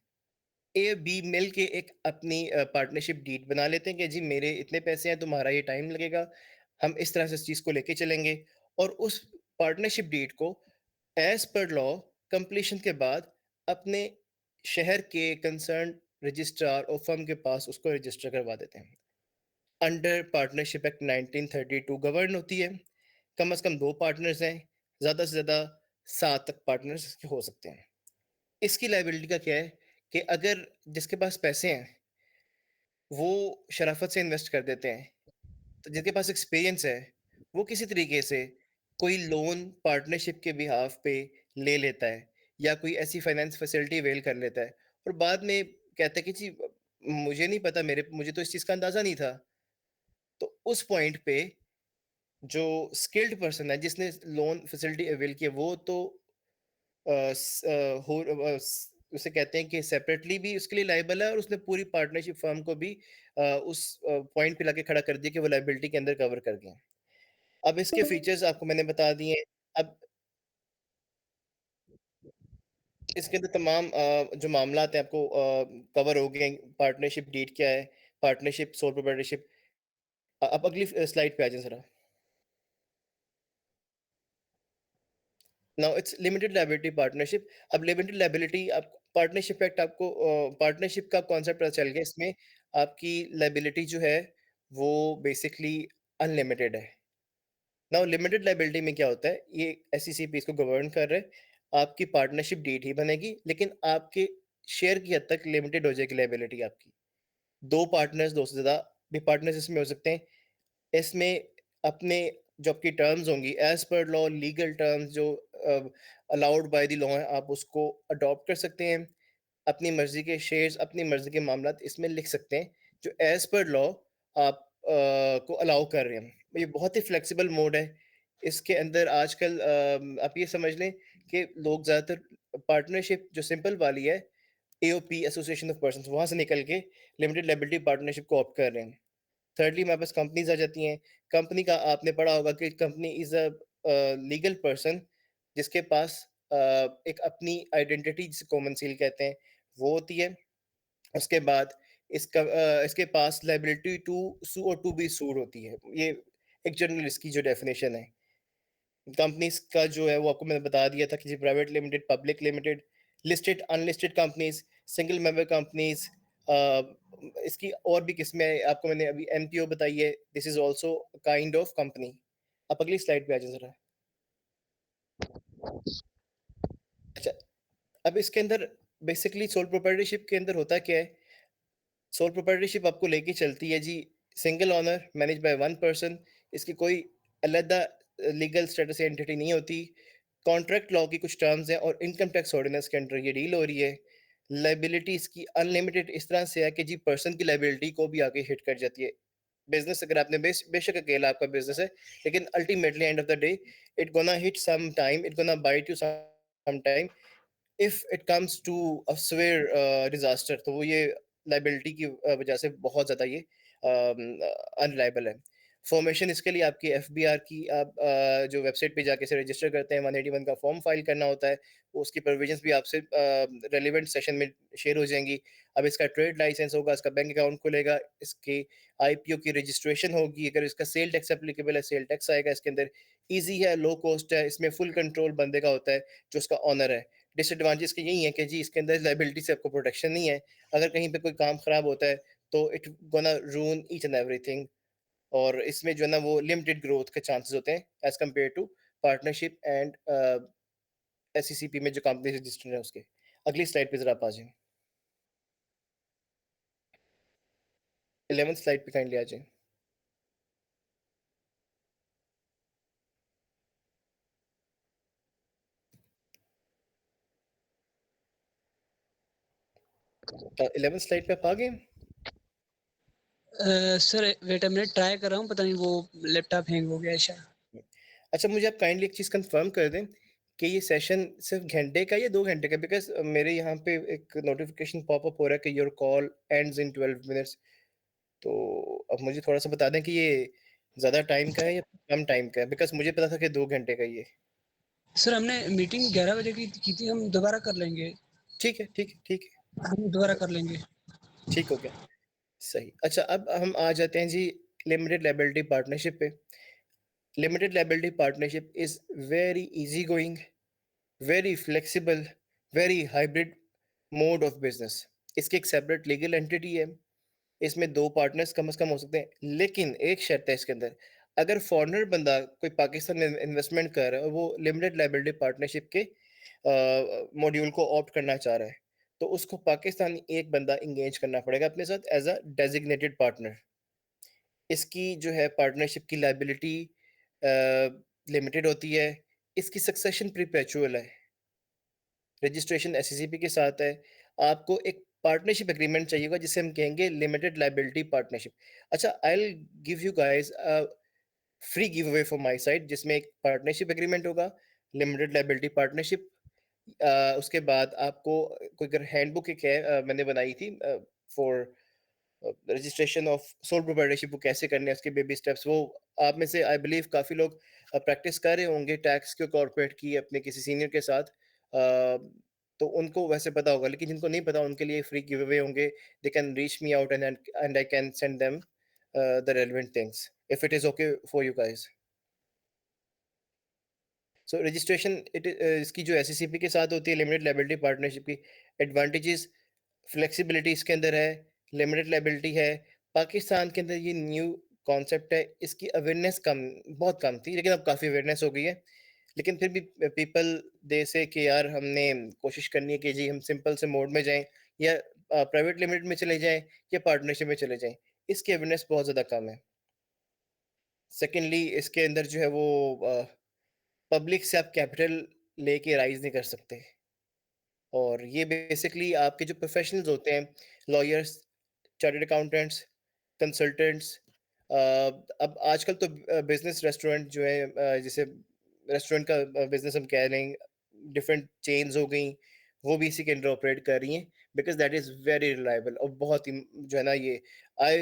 ए बी मिल के एक अपनी पार्टनरशिप डीड बना लेते हैं कि जी मेरे इतने पैसे हैं, तुम्हारा ये टाइम लगेगा, हम इस तरह से इस चीज़ को लेके चलेंगे, और उस पार्टनरशिप डीड को एज पर लॉ कंप्लीशन के बाद अपने शहर के कंसर्न रजिस्ट्रार और फर्म के पास उसको रजिस्टर करवा देते हैं। अंडर पार्टनरशिप एक्ट 1932 गवर्न होती है। कम से कम 2 पार्टनर्स हैं, ज़्यादा से ज़्यादा 7 तक पार्टनर्स हो सकते हैं। इसकी लायबिलिटी का क्या है कि अगर जिसके पास पैसे हैं, वो शराफ़त से इन्वेस्ट कर देते हैं, तो जिसके पास एक्सपीरियंस है, वो किसी तरीके से कोई लोन पार्टनरशिप के बिहाफ़ पे ले लेता है या कोई ऐसी फाइनेंस फैसिलिटी अवेल कर लेता है और बाद में कहता है कि जी मुझे नहीं पता, मुझे तो इस चीज़ का अंदाज़ा नहीं था। तो उस पॉइंट पे जो स्किल्ड पर्सन है जिसने लोन फैसिलिटी अवेल की है, वो तो उसे कहते हैं कि सेपरेटली भी उसके लिए लायबल है और उसने पूरी पार्टनरशिप फर्म को भी उस पॉइंट पे लाके खड़ा कर दिया कि वो लायबिलिटी के अंदर कवर कर गए। अब इसके फीचर्स आपको मैंने बता दिए। अब इसके अंदर तमाम जो मामलात हैं आपको कवर हो गए। पार्टनरशिप डीड क्या है, पार्टनरशिप, सोल प्रोप्राइटरशिप। अब अगली स्लाइड पे आ जाएं जरा। Now it's limited liability partnership. अब लिमिटेड लायबिलिटी, आप पार्टनरशिप एक्ट आपको पार्टनरशिप का कॉन्सेप्ट पता चल गया। इसमें आपकी लायबिलिटी जो है वो बेसिकली अनलिमिटेड है। नाउ लिमिटेड लायबिलिटी में क्या होता है, ये एससीसीपी इसको गवर्न कर रहा है। आपकी पार्टनरशिप डीड ही बनेगी, लेकिन आपके शेयर की हद तक लिमिटेड हो जाएगी लायबिलिटी आपकी। 2 पार्टनर्स, 2 से ज़्यादा भी पार्टनर्स इसमें हो सकते हैं। इसमें अपने जो आपकी टर्म्स होंगी as per law, legal terms जो अलाउड बाय द लॉ है, आप उसको अडॉप्ट कर सकते हैं। अपनी मर्जी के शेयर्स, अपनी मर्जी के मामला इसमें लिख सकते हैं जो एज पर लॉ आप को अलाउ कर रहे हैं। ये बहुत ही फ्लेक्सिबल मोड है। इसके अंदर आजकल आप ये समझ लें कि लोग ज़्यादातर पार्टनरशिप जो सिंपल वाली है, एओपी, एसोसिएशन ऑफ पर्संस, वहाँ से निकल के लिमिटेड लायबिलिटी पार्टनरशिप को ऑप्ट कर रहे हैं। थिर्डली हमारे पास कंपनीज आ जाती हैं। कंपनी का आपने पढ़ा होगा कि company is a legal person जिसके पास एक अपनी आइडेंटिटी, जिसे कॉमन सील कहते हैं, वो होती है। उसके बाद इसके पास लायबिलिटी टू सू और टू बी सूड होती है। ये एक जनरल इसकी जो डेफिनेशन है। कंपनीज का जो है वो आपको मैंने बता दिया था कि जी private limited, public limited, listed, unlisted companies, single member companies. इसकी और भी किस्में आपको मैंने अभी एनपीओ बताई है। This is also kind of company. आप अगली स्लाइड पे आ जाए जरा। अच्छा, अब इसके अंदर बेसिकली सोल प्रोप्राइटरशिप के अंदर होता क्या है। सोल प्रोप्राइटरशिप आपको लेके चलती है जी single owner manage by one person. इसकी कोई अलग लीगल स्टेटस या एंटिटी नहीं होती। कॉन्ट्रैक्ट लॉ की कुछ टर्म्स हैं और इनकम टैक्स ऑर्डिनेंस के अंडर ये डील हो रही है। लायबिलिटी इसकी अनलिमिटेड इस तरह से है कि जी पर्सन की लायबिलिटी को भी आगे हिट कर जाती है। बिजनेस अगर आपने बेशक अकेला आपका बिजनेस है, लेकिन ultimately end of the day it gonna hit some time, it gonna bite you some time if it comes to a severe disaster. तो वो ये लाइबिलिटी की वजह से बहुत ज़्यादा ये अनरिलायबल है। फॉर्मेशन इसके लिए आपकी एफबीआर की आप जो वेबसाइट पे जाके से रजिस्टर करते हैं, 181 का फॉर्म फाइल करना होता है। उसकी प्रोविजंस भी आपसे रेलिवेंट सेशन में शेयर हो जाएंगी। अब इसका ट्रेड लाइसेंस होगा, इसका बैंक अकाउंट खुलेगा, इसकी आईपीओ की रजिस्ट्रेशन होगी। अगर इसका सेल टैक्स एप्लीकेबल है, सेल टैक्स आएगा इसके अंदर। ईजी है, लो कॉस्ट है, इसमें फुल कंट्रोल बंदे का होता है जो उसका ऑनर है। डिसएडवांटेज के यही है कि जी इसके अंदर लाइबिलिटी से आपको प्रोटेक्शन नहीं है। अगर कहीं पे कोई काम खराब होता है तो it gonna रूइन each and everything. और इसमें जो है ना वो लिमिटेड ग्रोथ के चांसेस होते हैं as compared to partnership and SCCP में जो कंपनी रजिस्टर्ड है उसके। अगली स्लाइड पे जरा आप आ जाएं, 11th स्लाइड पे काइंडली आ जाएं। तो 11th स्लाइड पे आप आ गए? Sir wait a minute, try कर रहा हूँ, पता नहीं वो लैपटॉप हैंग हो गया है शायद। अच्छा, मुझे आप काइंडली एक चीज़ कंफर्म कर दें कि ये सेशन सिर्फ घंटे का या 2 घंटे का? बिकॉज़ मेरे यहाँ पे एक नोटिफिकेशन पॉपअप हो रहा है कि your call ends in 12 minutes. तो अब मुझे थोड़ा-सा बता दें कि ये ज़्यादा टाइम का है या कम टाइम का है? बिकॉज़ मुझे पता था कि 2 घंटे का ही है। सर हमने मीटिंग 11 बजे की थी, हम दोबारा कर लेंगे, ठीक है, ठीक है, ठीक है, हम दोबारा कर लेंगे। ठीक हो गया। सही। अच्छा, अब हम आ जाते हैं जी लिमिटेड लायबिलिटी पार्टनरशिप पे। Limited liability partnership is very easy going, very flexible, very hybrid mode of business. इसकी एक सेपरेट लीगल एंटिटी है। इसमें 2 पार्टनर्स कम से कम हो सकते हैं, लेकिन एक शर्त है इसके अंदर, अगर फॉरेनर बंदा कोई पाकिस्तान में इन्वेस्टमेंट कर रहा है और वो लिमिटेड लायबिलिटी पार्टनरशिप के मॉड्यूल को ऑप्ट करना चाह रहा है, तो उसको पाकिस्तानी एक बंदा एंगेज करना पड़ेगा अपने साथ एज़ अ डेज़िग्नेटेड पार्टनर। इसकी जो है पार्टनरशिप की लायबिलिटी लिमिटेड होती है। इसकी सक्सेशन परपेचुअल है। रजिस्ट्रेशन एससीसीपी के साथ है। आपको एक पार्टनरशिप एग्रीमेंट चाहिए होगा जिसे हम कहेंगे लिमिटेड लायबिलिटी पार्टनरशिप। अच्छा, I will give you guys a free giveaway from my side जिसमें एक पार्टनरशिप एग्रीमेंट होगा, लिमिटेड लायबिलिटी पार्टनरशिप। उसके बाद आपको कोई अगर हैंडबुक एक है मैंने बनाई थी for registration of sole proprietorship, वो कैसे करने हैं उसके बेबी स्टेप्स, वो आप में से आई बिलीव काफ़ी लोग प्रैक्टिस कर रहे होंगे टैक्स के कॉर्पोरेट की अपने किसी सीनियर के साथ। तो उनको वैसे पता होगा, लेकिन जिनको नहीं पता उनके लिए फ्री गिव अवे होंगे। They can reach me out and I can send them the relevant things if it is okay for you guys. So registration इसकी जो एससीसीपी के साथ होती है लिमिटेड लायबिलिटी पार्टनरशिप की, एडवांटेजेस फ्लेक्सिबिलिटी इसके अंदर है, लिमिटेड लायबिलिटी है। पाकिस्तान के अंदर ये न्यू कॉन्सेप्ट है, इसकी अवेयरनेस बहुत कम थी, लेकिन अब काफ़ी अवेयरनेस हो गई है। लेकिन फिर भी पीपल दे से कि यार हमने कोशिश करनी है कि जी हम सिंपल से मोड में जाएं या प्राइवेट लिमिटेड में चले जाएं या पार्टनरशिप में चले जाएं। इसकी अवेयरनेस बहुत ज़्यादा कम है। सेकेंडली इसके अंदर जो है वो पब्लिक से आप कैपिटल लेके राइज नहीं कर सकते। और ये बेसिकली आपके जो प्रोफेशनल्स होते हैं, लॉयर्स, चार्टर्ड अकाउंटेंट्स, कंसल्टेंट्स, अब आजकल तो बिजनेस रेस्टोरेंट जो है जैसे रेस्टोरेंट का बिजनेस हम कह रहे हैं, डिफरेंट चेन्स हो गई, वो भी इसी के अंडर ऑपरेट कर रही हैं because that is very reliable और बहुत ही जो है ना ये आई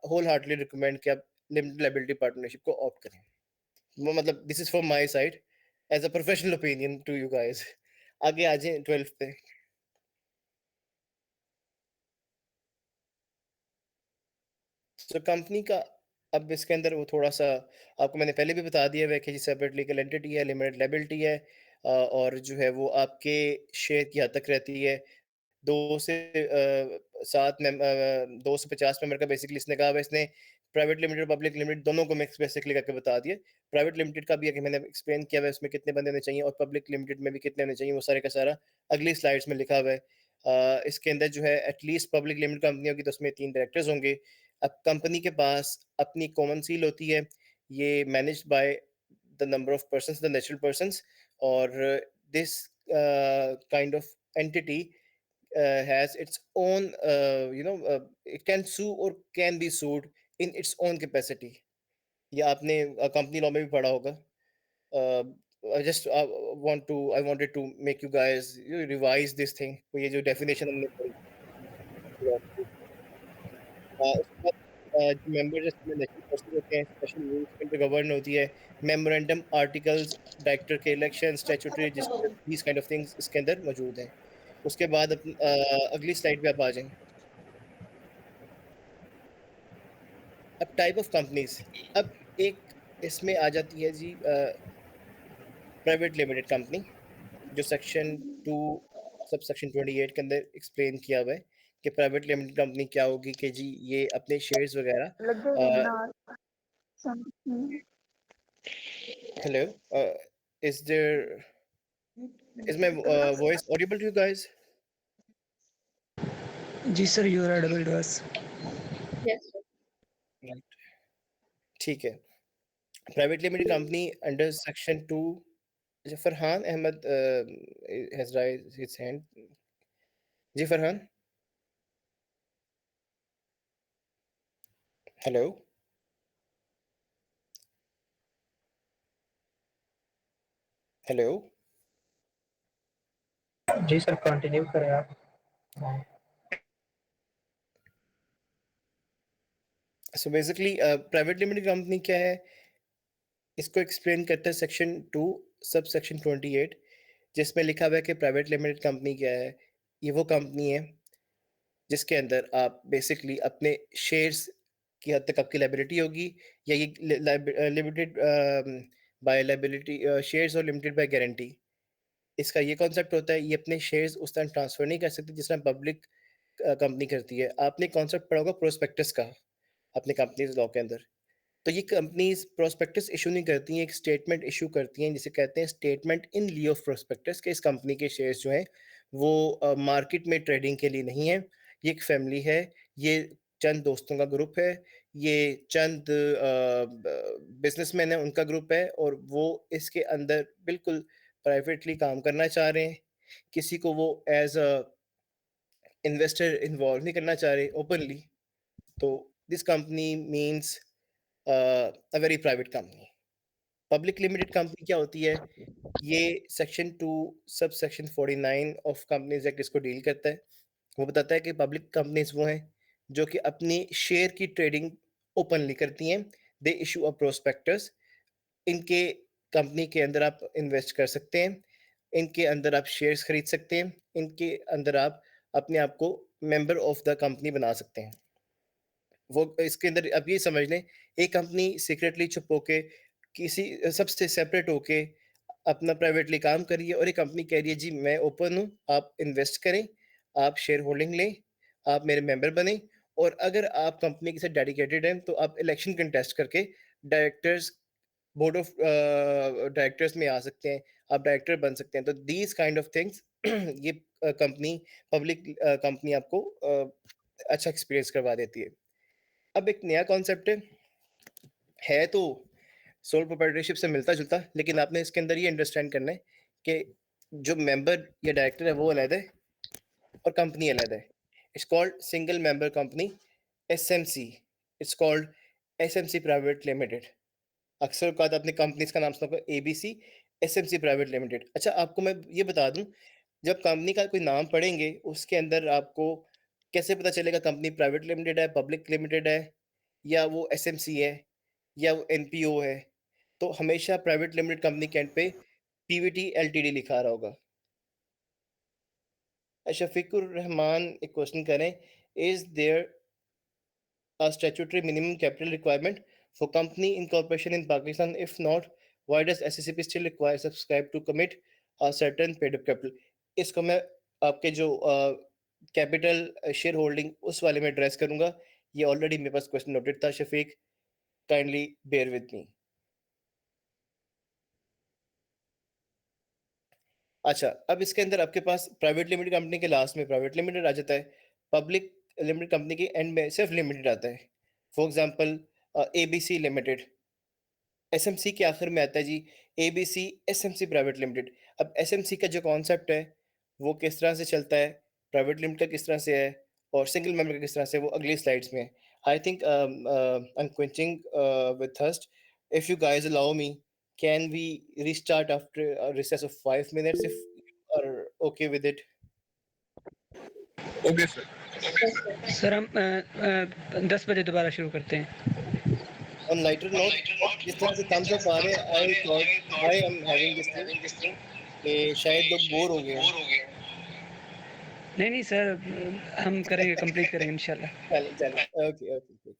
होल हार्टली रिकमेंड कि आप लिमिटेड लायबिलिटी पार्टनरशिप को ऑप्ट करें। वो मतलब this is from my side as a professional opinion to you guys. आगे आ जाए 12th पे। तो कंपनी का अब इसके अंदर वो थोड़ा-सा आपको मैंने पहले भी बता दिया हुआ है कि सेपरेट लीगल एंटिटी है, लिमिटेड लायबिलिटी है और जो है वो आपके शेयर की हद तक रहती है। 2 से 2 से 50 मेंबर का बेसिकली इसने कहा हुआ है, इसने प्राइवेट लिमिटेड, पब्लिक लिमिटेड दोनों को मिक्स बेसिकली करके बता दिया। प्राइवेट लिमिटेड का भी है कि मैंने एक्सप्लेन किया हुआ है उसमें कितने बंदे होने चाहिए और पब्लिक लिमिटेड में भी कितने होने चाहिए, वो सारे का सारा अगली स्लाइड्स में लिखा हुआ है। इसके अंदर जो है एटलीस्ट पब्लिक लिमिटेड कंपनी होगी तो उसमें 3 डायरेक्टर्स होंगे। अब कंपनी के पास अपनी कॉमन सील होती है, ये managed by the number of persons, the natural persons और this kind of entity has its own it can sue or can be sued in its own capacity। ये आपने कंपनी लॉ में भी पढ़ा होगा। I wanted to make you guys revise this thing। तो ये जो डेफिनेशन हमने पढ़ी उसके बाद जो मेंबर जिसमें नेशनल पर्सन होते हैं, स्पेशल रूल्स के अंदर गवर्न होती है, मेमोरेंडम आर्टिकल्स, डायरेक्टर के election, statutory register, these kind of things इसके अंदर मौजूद हैं। उसके बाद अगली स्लाइड पे आप आ जाएं। अब टाइप ऑफ कंपनीज, अब एक इसमें आ जाती है जी प्राइवेट लिमिटेड कंपनी, जो सेक्शन 2 सब सेक्शन 28 के अंदर एक्सप्लेन किया हुआ है कि प्राइवेट लिमिटेड कंपनी क्या होगी कि जी ये अपने शेयर्स वगैरह Hello. Is there is my voice audible to you guys? जी sir, you are audible to us. Right. ठीक है। Private limited company under section 2. Farhan Ahmed has raised his hand. जी Farhan. Hello. Hello. जी सर, कंटिन्यू करें आप। So basically, private limited company क्या है? इसको एक्सप्लेन करता है सेक्शन 2 सब सेक्शन 28, जिसमें लिखा हुआ है कि प्राइवेट लिमिटेड कंपनी क्या है। ये वो कंपनी है जिसके अंदर आप बेसिकली अपने शेयर्स की हद तक आपकी लाइबिलिटी होगी, या ये लिमिटेड बाय लाइबिलिटी शेयर्स और लिमिटेड बाय गारंटी। इसका ये कॉन्सेप्ट होता है, ये अपने शेयर्स उस तरह ट्रांसफर नहीं कर सकते जिस तरह पब्लिक कंपनी करती है। आपने कॉन्सेप्ट पढ़ा होगा प्रोस्पेक्टस का अपने कंपनीज लॉ के अंदर। तो ये कंपनीज प्रोस्पेक्टस इशू नहीं करती हैं, एक स्टेटमेंट इशू करती हैं जिसे कहते हैं statement in Leo of prospectus, कि इस कंपनी के शेयर्स जो हैं वो मार्केट में ट्रेडिंग के लिए नहीं है। ये एक फैमिली है, ये चंद दोस्तों का ग्रुप है, ये चंद बिजनेसमैन है उनका ग्रुप है, और वो इसके अंदर बिल्कुल प्राइवेटली काम करना चाह रहे हैं। किसी को वो एज अ इन्वेस्टर इन्वॉल्व नहीं करना चाह रहे ओपनली। तो this company means a very private company. Public limited company क्या होती है? ये section 2 sub section 49 of companies act इसको डील करता है। वो बताता है कि पब्लिक कंपनीज वो हैं जो कि अपनी शेयर की ट्रेडिंग ओपनली करती हैं। They issue a prospectus. इनके कंपनी के अंदर आप इन्वेस्ट कर सकते हैं, इनके अंदर आप शेयर्स खरीद सकते हैं, इनके अंदर आप अपने आप को मेंबर ऑफ द कंपनी बना सकते हैं। वो इसके अंदर अब ये समझ लें, एक कंपनी सीक्रेटली छुप होके किसी सबसे सेपरेट होके अपना प्राइवेटली काम कर रही है, और एक कंपनी कह रही है जी मैं ओपन हूँ, आप इन्वेस्ट करें, आप शेयर होल्डिंग लें, आप मेरे मेंबर बने, और अगर आप कंपनी के साथ डेडिकेटेड हैं तो आप इलेक्शन कंटेस्ट करके डायरेक्टर्स बोर्ड ऑफ डायरेक्टर्स में आ सकते हैं, आप डायरेक्टर बन सकते हैं। तो दीज काइंड ऑफ थिंग्स ये कंपनी पब्लिक कंपनी आपको अच्छा एक्सपीरियंस करवा देती है। अब एक नया कॉन्सेप्ट है तो सोल प्रोप्राइटरशिप से मिलता जुलता, लेकिन आपने इसके अंदर ये अंडरस्टैंड करना है कि जो मेंबर या डायरेक्टर है वो अलग है और कंपनी अलग है। It's called single member company, SMC. It's called SMC private limited. अक्सर औकात आपने कंपनीज का नाम सुना होगा, एबीसी, एसएमसी प्राइवेट लिमिटेड। अच्छा, आपको मैं ये बता दूं, जब कंपनी का कोई नाम पढ़ेंगे उसके अंदर आपको कैसे पता चलेगा कंपनी प्राइवेट लिमिटेड है, पब्लिक लिमिटेड है, या वो एसएमसी है, या वो एनपीओ है? तो हमेशा प्राइवेट लिमिटेड कंपनी के एंड पे पीवीटी एलटीडी लिखा रहा होगा। शफीकुर रहमान एक क्वेश्चन करें, is there a statutory minimum capital requirement for company incorporation in Pakistan? If not, why does SCCP still require subscribe to commit a certain paid up capital? इसको मैं आपके जो कैपिटल शेयर होल्डिंग उस वाले में एड्रेस करूंगा। ये ऑलरेडी मेरे पास क्वेश्चन नोटेड था। Shafiq, kindly bear with me. अच्छा, अब इसके अंदर आपके पास प्राइवेट लिमिटेड कंपनी के लास्ट में प्राइवेट लिमिटेड आ जाता है, पब्लिक लिमिटेड कंपनी के एंड में सिर्फ लिमिटेड आता है। For example ABC limited, SMC के आखिर में आता है जी एबीसी एसएमसी प्राइवेट लिमिटेड। अब एसएमसी का जो कॉन्सेप्ट है वो किस तरह से चलता है, प्राइवेट लिमिटेड का किस तरह से है, और सिंगल मेंबर का किस तरह से, वो अगली स्लाइड्स में। I think I am quenching with thirst. If you guys allow me, can we restart after a recess of 5 minutes if you are okay with it? Okay sir. Sir हम 10 बजे दोबारा शुरू करते हैं। On lighter note, जिस तरह से thumbs up आ रहे हैं, I thought I am having this thing कि शायद लोग बोर हो गए हैं। नहीं नहीं सर, हम करेंगे, कंप्लीट करेंगे इंशाल्लाह। चलें, okay, okay, okay.